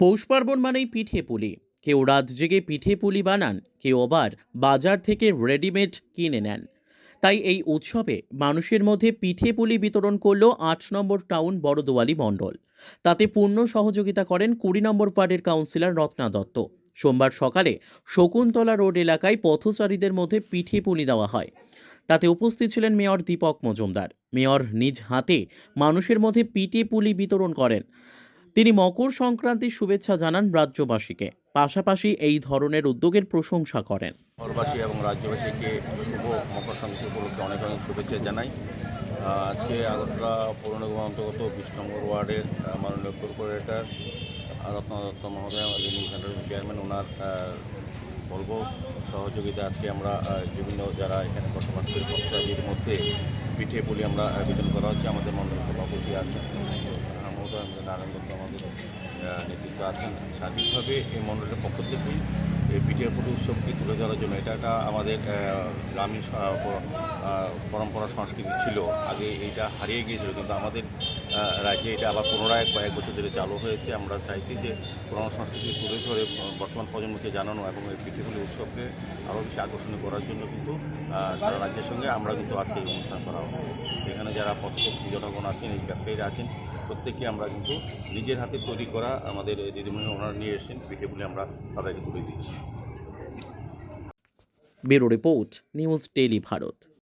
পৌষ পার্বণ মানেই পিঠে পুলি। কেউ রাত জেগে পিঠে পুলি বানান, কেউ আবার বাজার থেকে রেডিমেড কিনে নেন। তাই এই উৎসবে মানুষের মধ্যে পিঠে পুলি বিতরণ করলো ৮ নম্বর টাউন বড়দোয়ালি মণ্ডল। তাতে পূর্ণ সহযোগিতা করেন ২০ নম্বর ওয়ার্ডের কাউন্সিলর রত্না দত্ত। সোমবার সকালে শকুন্তলা রোড এলাকায় পথচারীদের মধ্যে পিঠে পুলি দেওয়া হয়। তাতে উপস্থিত ছিলেন মেয়র দীপক মজুমদার। মেয়র নিজ হাতে মানুষের মধ্যে পিঠে পুলি বিতরণ করেন। তিনি মকর সংক্রান্তির শুভেচ্ছা জানান রাজ্যবাসীকে, পাশাপাশি এই ধরনের উদ্যোগের প্রশংসা করেন। শহরবাসী এবং রাজ্যবাসীকে শুভ মকর সংক্রান্তি উপলক্ষে অনেক অনেক শুভেচ্ছা জানাই। আজকে আগরতলা পৌর নিগম অন্তর্গত ২০ নম্বর ওয়ার্ডের মাননীয় কর্পোরেটর রত্না দত্ত মহোদয়, যিনি সেন্ট্রাল চেয়ারম্যান, ওনার বলবো সহযোগিতা আজকে আমরা বিভিন্ন যারা এখানে বসবাস করে ভক্তদের মধ্যে পিঠে পুলি আমরা বিতরণ করা হচ্ছে। আমাদের মণ্ডল সভাপতি আছেন মহোদয়, আমাদের নারায়ণ দত্ত আমাদের নেতৃত্ব আছেন। সার্বিকভাবে এই মণ্ডলের পক্ষ থেকেই এই পিঠে পুলি উৎসবকে তুলে ধরার জন্য, এটা একটা আমাদের গ্রামীণ পরম্পরা সংস্কৃতি ছিল। আগে এইটা হারিয়ে গিয়েছিল, কিন্তু আমাদের রাজ্যে এটা আবার পুনরায় কয়েক বছর ধরে চালু হয়েছে। আমরা চাইছি যে পুরনো সংস্কৃতি তুলে ধরে বর্তমান প্রজন্মকে জানানো এবং এই পিঠে পুলি উৎসবকে আরও বেশি আকর্ষণীয় করার জন্য কিন্তু সারা রাজ্যের সঙ্গে আমরা কিন্তু আজকে এই অনুষ্ঠান করা হবে। এখানে যারা পথভক্তি জনগণ আছেন, এই ব্যবসায়ীরা আছেন, প্রত্যেককে আমরা কিন্তু নিজের হাতে তৈরি করা আমাদের দিদিমণি ওনারা নিয়ে এসেছেন পিঠে পুলি আমরা তাদেরকে তুলে দিচ্ছি। Bureau report, news daily Bharat.